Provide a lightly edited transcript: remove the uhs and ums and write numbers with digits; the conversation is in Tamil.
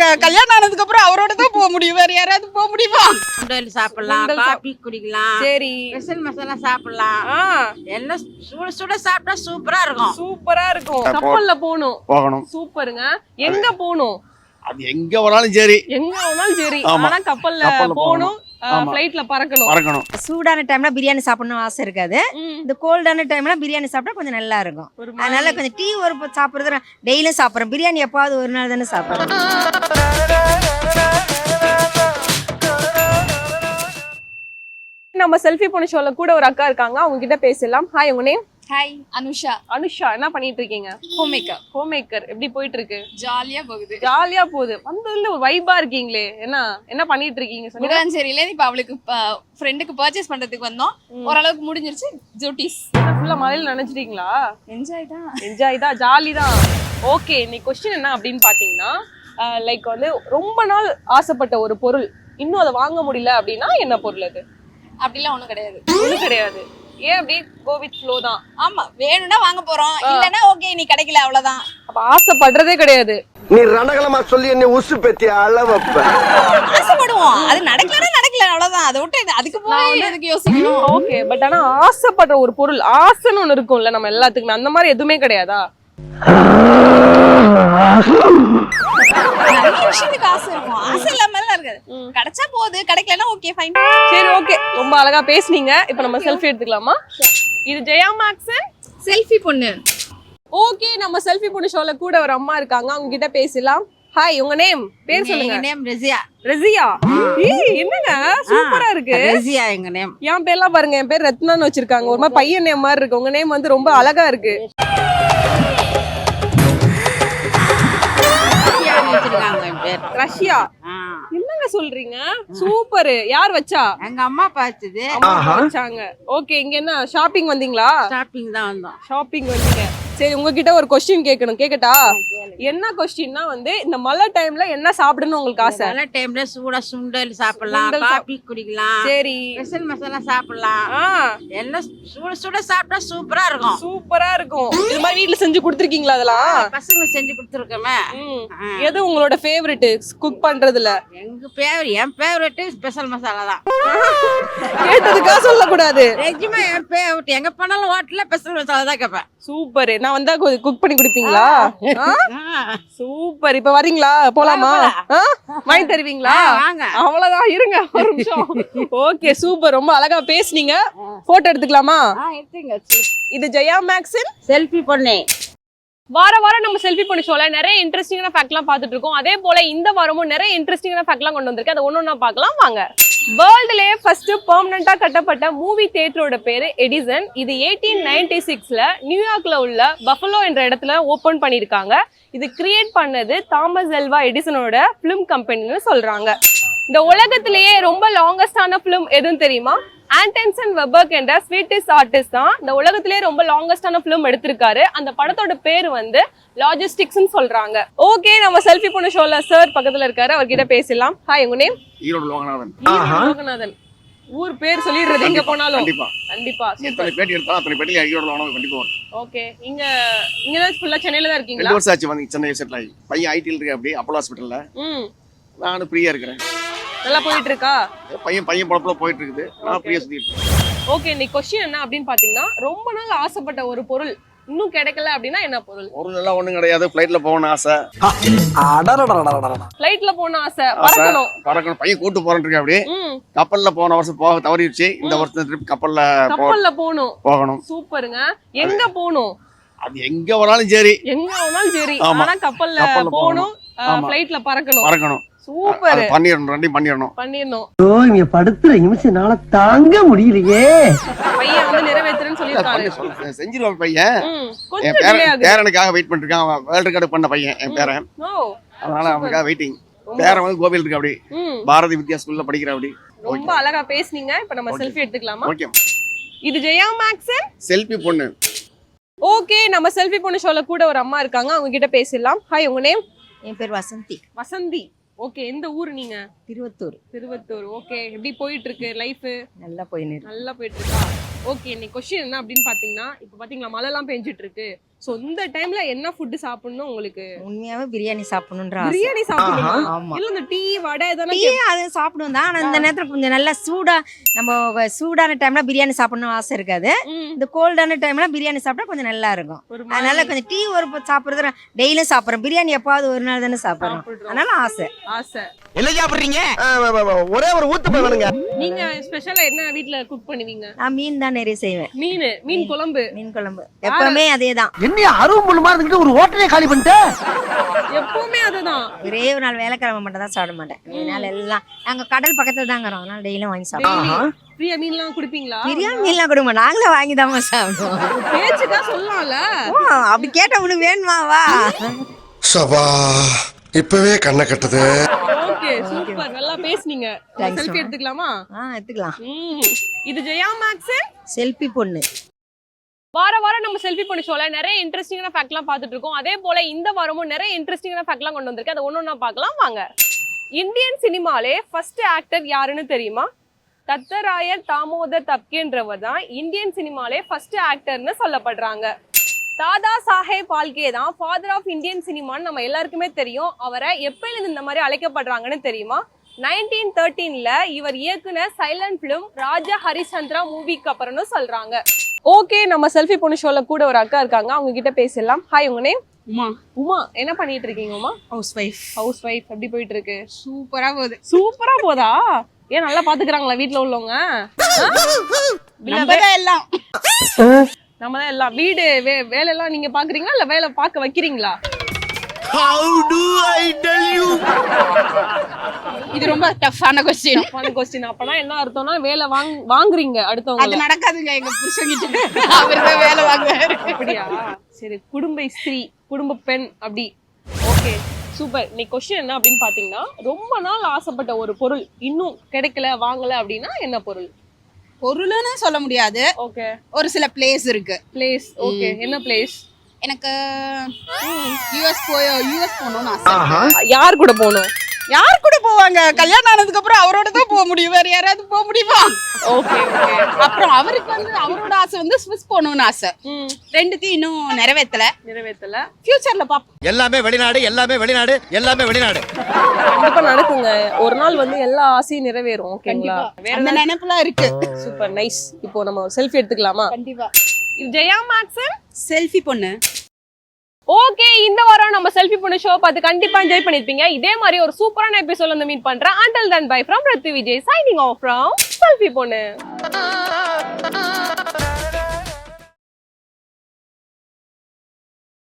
நாங்க கல்யாணம் ஆனதுக்கு அப்புறம் அவரோட தான் போக முடியும், வேற யாராவது போக முடியுமா? சுண்டல் சாப்பிடலாம், காபி குடிக்கலாம், சரி ஸ்பெஷல் மசாலா சாப்பிடலாம். எல்லாம் சுட சுட சாப்பிட்டா சூப்பரா இருக்கும். சூப்பரா இருக்கும். கப்பல்ல போகணும். சூப்பருங்க. எங்க போகணும்? அது எங்க வேணாலும் சரி, எங்க வேணாலும் சரி, ஆனா கப்பல்ல போகணும், ஃளைட்ல பறக்கணும். சூடான டைம்ல பிரியாணி சாப்பிடணும் ஆசை இருக்காது. இந்த கோல்டான டைம்ல பிரியாணி சாப்பிட்டா கொஞ்சம் நல்லா இருக்கும். அதனால கொஞ்சம் டீ ஒரு சாப்பிடுறது டெய்லியும் சாப்பிடுறோம். பிரியாணி எப்பாவது ஒரு நாள் தானே சாப்பிடுறோம். நம்ம செல்ஃபி பொண்ணு ஷோல கூட ஒரு அக்கா இருக்காங்க, அவங்க கிட்ட பேசலாம். ஹாய், உங்க நேம்? ஹாய், அனுஷா. அனுஷா, என்ன பண்ணிட்டு இருக்கீங்க? Home maker. எப்படி போயிட்டு இருக்கு? ஜாலியா போகுது. ஜாலியா போகுது. வந்ததுல ஒரு வைபா இருக்கீங்களே, என்ன பண்ணிட்டு இருக்கீங்க? குடாஞ்சேரியில இப்ப அவளுக்கு ஃப்ரெண்டுக்கு பர்ச்சேஸ் பண்றதுக்கு வந்தோம். ஓரளவுக்கு முடிஞ்சிருச்சு. ஜூட்டிஸ் ஃபுல்லா மழையில நினைச்சிட்டீங்களா? என்ஜாய் தான், ஜாலி தான். ஓகே, இன்னைக்கு கொஸ்டின் என்ன அப்படின்னு பாத்தீங்கன்னா, லைக் வந்து ரொம்ப நாள் ஆசைப்பட்ட ஒரு பொருள் இன்னும் அதை வாங்க முடியல அப்படின்னா என்ன பொருள் அது? அப்படிலாம் ஒண்ணும் கிடையாது. ஏன் அப்படி கோ வித் ஃப்ளோ தான்? ஆமா, வேணும்னா வாங்க போறோம், இல்லனா ஓகே நீ கிடைக்கல அவ்வளவுதான். அப்ப ஆசைப்படுறதே கிடையாது. நீ ரணகலமா சொல்லி என்ன உசு பெத்தி அளவப்ப. ஆசைப்படுவோம், அது நடக்கல அவ்வளவுதான். அதை விட்டு அதுக்கு போய் எதுக்கு யோசிக்கணும்? ஓகே, பட் ஆனா ஆசைப்படுற ஒரு பொருள் ஆசைன்னு ஒண்ணு இருக்கும்ல நம்ம எல்லாத்துக்குமே, அந்த மாதிரி எதுவுமே கிடையாதா? நிறைய விஷயத்துக்கு ஆசை இருக்கும், ஆசை இல்லாம எல்லாம் இருக்காது. கிடைச்சா போகுது, கிடைக்கலன்னா ஓகே ஃபைன். சரி, ஓகே, ரொம்ப அழகா பேசுனீங்க. இப்ப நம்ம செல்ஃபி எடுத்துக்கலாமா? இது ஜெயா மேக்ஸன் செல்ஃபி பொண்ணு. ஓகே, நம்ம செல்ஃபி பொண்ணு ஷோல கூட ஒரு அம்மா இருக்காங்க, அவங்க கிட்ட பேசலாம். ஹாய், உங்க நேம்? பேர் சொல்லுங்க. நேம் ரெசியா. என்னங்க சூப்பரா இருக்கு. ரெசியா எங்க நேம். என் பேர்லாம் பாருங்க, என் பேர் ரத்னான்னு வச்சிருக்காங்க. ஒரு மாதிரி பையன் நேம் மாதிரி இருக்கு. உங்க நேம் வந்து ரொம்ப அழகா இருக்கு. ரஷ்யா. என்னங்க சொல்றீங்க? சூப்பர். யார் வச்சா? எங்க அம்மா பார்த்தது. வச்சாங்க. ஓகே, இங்க என்ன ஷாப்பிங் வந்தீங்களா? ஷாப்பிங் தான் வந்தோம். ஷாப்பிங் வந்தீங்க. சரி, உங்ககிட்ட ஒரு கொஸ்டின் கேட்கட்டா? என்ன கொஸ்டின்னா வந்து இந்த மழை டைம்ல என்ன சாப்பிடணும் உங்களுக்கு ஆசை? மழை டைம்ல சூடா சுண்டல் சாப்பிடலாம், காபி குடிக்கலாம், சரி ஸ்பெஷல் மசாலா சாப்பிடலாம். எல்லாம் சுட சுட சாப்பிட்டா சூப்பரா இருக்கும். இது மாதிரி வீட்ல செஞ்சு கொடுத்துருக்கீங்களா? அதெல்லாம் பசங்க செஞ்சு கொடுத்துருக்கோமே. எது உங்களோட ஃபேவரட் குக் பண்றதுல? என் ஃபேவரட் ஸ்பெஷல் மசாலா தான். கேட்டதுக்காக சொல்லக்கூடாது. நிஜமா என் ஃபேவரட். எங்க போனாலும் ஹோட்டல்ல ஸ்பெஷல் மசாலா தான் கேட்பேன். சூப்பர். நான் வந்தா குக் பண்ணி கொடுப்பீங்களா? சூப்பர். இப்ப வரீங்களா? போலாமா? வாங்கி தருவீங்களா? அவ்வளவுதான், இருங்க ஒரு நிமிஷம். Okay, super. ரொம்ப அழகா பேசுனீங்க. போட்டோ எடுத்துக்கலாமா? இது ஜெயா மேக்ஸன் செல்ஃபி பொண்ணு. வாரம் நம்ம செல்ஃபி பொண்ணு ஷோல நிறைய இன்ட்ரெஸ்டிங்கான ஃபேக்ட்லாம் பார்த்துட்டு இருக்கோம். அதே போல இந்த வாரமும் நிறைய இன்ட்ரெஸ்டிங்கான ஃபேக்ட்லாம் கொண்டு வந்திருக்கு. அதை ஒன்னொன்னா பார்க்கலாம் வாங்க. வேர்ல்டுலயே ஃபர்ஸ்ட் பெர்மனண்டா கட்டப்பட்ட மூவி தியேட்டரோட பேரு எடிசன். இது 1896ல நியூயார்க்ல உள்ள பஃபலோ என்ற இடத்துல ஓபன் பண்ணிருக்காங்க. இது கிரியேட் பண்ணது தாமஸ் ஆல்வா எடிசனோட பிலிம் கம்பெனின்னு சொல்றாங்க. இந்த உலகத்திலேயே ரொம்ப லாங்கஸ்டான பிலிம் எதுன்னு தெரியுமா? ஆண்டன்சன் வெபர்க் என்ற ஸ்வீட்டிஷ் ஆர்டிஸ்ட் தான் இந்த உலகத்திலேயே ரொம்ப லாங்கஸ்டான பிலிம் எடுத்திருக்காரு. அந்த படத்தோட பேர் வந்து லாஜிஸ்டிக்ஸ்னு சொல்றாங்க. ஓகே, நம்ம செல்ஃபி பொண்ணு ஷோல சார் பக்கத்துல இருக்காரு, அவர்கிட்ட பேசலாம். ஹாய், உங்க நேம்? ஈரோடு லோகநாதன். ஊர் பேர் சொல்லிடுறது எங்க போனாலும். கண்டிப்பா. எத்தனை பேட்டி எடுத்தா அத்தனை பேட்டில ஈரோடு லோகநாதன் கண்டிப்பா வரும். ஓகே, இங்க ஃபுல்லா சென்னையில தான் இருக்கீங்களா? 2 வருஷம் ஆச்சு வந்து சென்னை செட்டில் ஆகி. பையன் ஐடில இருக்கு, அப்படியே அப்போலோ ஹாஸ்பிட்டல்ல. நானும் ஃப்ரீயா இருக்கிறேன். நல்லா போயிட்டு இருக்கா? பையன் பொழப்புல போயிட்டு இருக்குது, நான் ஃப்ரீயா சுத்திட்டு இருக்கேன். ஓகே, இன்னைக்கு क्वेश्चन என்ன அப்படினு பாத்தீங்கன்னா, ரொம்ப நாள் ஆசைப்பட்ட ஒரு பொருள் இன்னும் கிடைக்கல அப்படினா என்ன பொருள்? பொருள் எல்லாம் ஒண்ணும் கிடையாது. ஃளைட்ல போகணும் ஆசை. ஃளைட்ல போகணும் ஆசை. பறக்கணும். பையன் கூட்டு போறேன்னு இருக்கேன். அப்படியே கப்பல்ல போன வருஷம் போக தவறிடுச்சு. இந்த வருஷம் ட்ரிப் கப்பல்ல போகணும். சூப்பருங்க. எங்க போகணும்? அது எங்க வேணாலும் சரி, ஆனா கப்பல்ல போகணும், ஃளைட்ல பறக்கணும். சூப்பர். பண்ணிரணும். ஓ, இங்க படுத்துற நிமிஷம்னால தாங்க முடியலையே. பையன் வந்து நிறைவேத்துறேன்னு சொல்லிருக்காரு. செஞ்சிருவான் பையன். என் பேரனுக்காக வெயிட் பண்ணிட்டு இருக்கான். வேர்ல்ட் ரெக்கார்ட் பண்ண பையன் என் பேரன். அதனால அவனுக்காக வெயிட்டிங். பேரன் வந்து கோபியில் இருக்கு, அப்படி பாரதி வித்யா ஸ்கூல்ல படிக்கிற. அப்படி ரொம்ப அழகா பேசுனீங்க. இப்ப நம்ம செல்ஃபி எடுத்துக்கலாமா? ஓகே. இது ஜெயா மேக்ஸன் செல்ஃபி பொண்ணு. ஓகே, நம்ம செல்ஃபி பொண்ணு ஷோல கூட ஒரு அம்மா இருக்காங்க, அவங்க கிட்ட பேசலாம். ஹாய், உங்க நேம்? என் பேர் வசந்தி. ஓகே, எந்த ஊர் நீங்க? திருவத்தூர். ஓகே, எப்படி போயிட்டு இருக்கு லைஃப்? நல்லா போயிட்டு இருக்கா? ஓகே, இன்னைக்கு கொஸ்டின் என்ன அப்படின்னு பாத்தீங்கன்னா, இப்ப பாத்தீங்களா மழை எல்லாம் பெஞ்சிட்டு இருக்கு. சோ இந்த டைம்ல என்ன ஃபுட் சாப்பிடணும் உங்களுக்கு? உண்மையாவே பிரியாணி சாப்பிடணுன்ற ஆசை. பிரியாணி சாப்பிடணுமா? ஆமா. இல்ல இந்த டீ வடை இதெல்லாம் டீ அது சாப்பிடுவோம் தான். ஆனா இந்த நேரத்துல கொஞ்சம் நல்லா சூடா நம்ம சூடான டைம்ல பிரியாணி சாப்பிடணும் ஆசை இருக்காது. இந்த கோல்டான டைம்ல பிரியாணி சாப்பிட்டா கொஞ்சம் நல்லா இருக்கும். அதனால கொஞ்சம் டீ ஒரு சாப்பிடுறது டெய்லியும் சாப்பிடுறோம். பிரியாணி எப்பாவது ஒரு நாள் தானே சாப்பிடுறோம். அதனால ஆசை. ஆசை. என்ன சாப்பிடுறீங்க? ஒரே ஒரு ஊத்து வேணுங்க. நீங்க ஸ்பெஷலா என்ன வீட்ல குக் பண்ணுவீங்க? நான் மீன் தான் நிறைய செய்வேன். மீன் குழம்பு. மீன் குழம்பு எப்பவுமே அதேதான். என்ன அருவம் புல்லுமா இருந்துட்டு ஒரு ஹோட்டலே காலி பண்ணிட்ட? எப்பவுமே அதுதான். ஒரே ஒரு நாள் வேலைக்கிழமை மட்டும் தான் சாப்பிட மாட்டேன். இதனால எல்லாம் நாங்க கடல் பக்கத்துல தான் இருக்கிறோம். அதனால டெய்லியும் வாங்கி சாப்பிடுவோம். ஃப்ரீயா மீன்லாம் குடிப்பீங்களா? பிரியாணி மீன்லாம் கொடுக்க மாட்டோம். நாங்களே வாங்கி தான் சாப்பிடுவோம். பேச்சுக்கா சொல்லலாம்ல. அப்படி கேட்ட உனக்கு வேணுமாவா? சபா இப்பவே கண்ணை கட்டுது. Okay, super. நல்லா பேசுனீங்க. செல்ஃபி எடுத்துக்கலாமா? எடுத்துக்கலாம். இது ஜெயா மேக்ஸ் செல்ஃபி பொண்ணு. வாரம் நம்ம செல்ஃபி பொண்ணு ஷோல நிறைய இன்ட்ரெஸ்டிங்கான ஃபேக்ட்லாம் பார்த்துட்டு இருக்கோம். அதே போல இந்த வாரமும் நிறைய இன்ட்ரெஸ்டிங்கான ஃபேக்ட்லாம் கொண்டு வந்திருக்கு. அதை ஒன்னொன்னா பார்க்கலாம் வாங்க. இந்தியன் சினிமாலே ஃபர்ஸ்ட் ஆக்டர் யாருன்னு தெரியுமா? தத்தராயர் தாமோதர் தப்கேன்றவர் தான் இந்தியன் சினிமாலே ஃபர்ஸ்ட் ஆக்டர்னு சொல்லப்படுறாங்க. தாதா சாஹேப் பால்கே தான் ஃபாதர் ஆஃப் இந்தியன் சினிமான்னு நம்ம எல்லாருக்குமே தெரியும். அவரை எப்பயிலிருந்து இந்த மாதிரி அழைக்கப்படுறாங்கன்னு தெரியுமா? 1913ல இவர் இயக்குன சைலண்ட் பிலிம் ராஜா ஹரிச்சந்திரா மூவிக்கு அப்புறம்னு சொல்றாங்க. ஓகே, நம்ம செல்ஃபி பொண்ணு ஷோல கூட ஒரு அக்கா இருக்காங்க. அவங்க கிட்ட பேசலாம். ஹாய், உங்க நேம்? உமா. என்ன பண்ணிட்டு இருக்கீங்க உமா? House wife. எப்படி போயிட்டு இருக்கு? சூப்பரா போகுது. சூப்பரா போதா? ஏன் நல்லா பாத்துக்கிறாங்களா வீட்ல உள்ளவங்க? எல்லாம் நம்ம தான் எல்லாம். வீடு வேலை எல்லாம் நீங்க பாக்குறீங்களா இல்ல வேலை பார்க்க வைக்கிறீங்களா? How do I tell you? இது ரொம்ப டஃப்பான கொஸ்டின். கொஸ்டின். அப்பனா என்ன அர்த்தம்னா வேலை வாங்குறீங்க அடுத்தவங்க. அது நடக்காதுங்க எங்க புருஷன்கிட்ட. அவர்தான் வேலை வாங்குவாரு. அப்படியா? சரி, குடும்ப ஸ்திரீ, குடும்ப பெண் அப்படி. Okay, super. இன்னைக்கு கொஸ்டின் என்ன அப்படின்னு பாத்தீங்கன்னா, ரொம்ப நாள் ஆசைப்பட்ட ஒரு பொருள் இன்னும் கிடைக்கல, வாங்கல அப்படின்னா என்ன பொருள்? பொருள்னு சொல்ல முடியாது. ஓகே, ஒரு சில பிளேஸ் இருக்கு. பிளேஸ். ஓகே, என்ன பிளேஸ்? எனக்கு யூஎஸ் போகணும்னு ஆசை. யார் கூட போகணும்? யார் கூட போவாங்க? கல்யாணம் ஆனதுக்கு அப்புறம் அவரோட தான் போக முடியும். வேற யாராவது போக முடியுமா? ஓகே. அப்புறம் அவருக்கு அவரோட ஆசை ஸ்விஸ் போகணும்னு ஆசை. ரெண்டுத்தையும் இன்னும் நிறைவேத்தல. ஃபியூச்சர்ல பாப்போம். எல்லாமே வெளிநாடு. கண்டிப்பா நடக்குங்க. ஒரு நாள் எல்லா ஆசையும் நிறைவேறும். ஓகேங்களா? அந்த நினைப்புலாம் இருக்கு. Super, nice. இப்போ நம்ம செல்ஃபி எடுத்துக்கலாமா? கண்டிப்பா. இது ஜெயா மேக்ஸ் செல்ஃபி பொண்ணு. ஓகே, இந்த வாரம் நம்ம செல்ஃபி பொண்ணு ஷோ பார்த்து கண்டிப்பா என்ஜாய் பண்ணிருப்பீங்க. இதே மாதிரி ஒரு சூப்பரான எபிசோட்ல வந்து மீட் பண்றேன். Until then, bye from Ritu Vijay signing off from selfie பொண்ணு.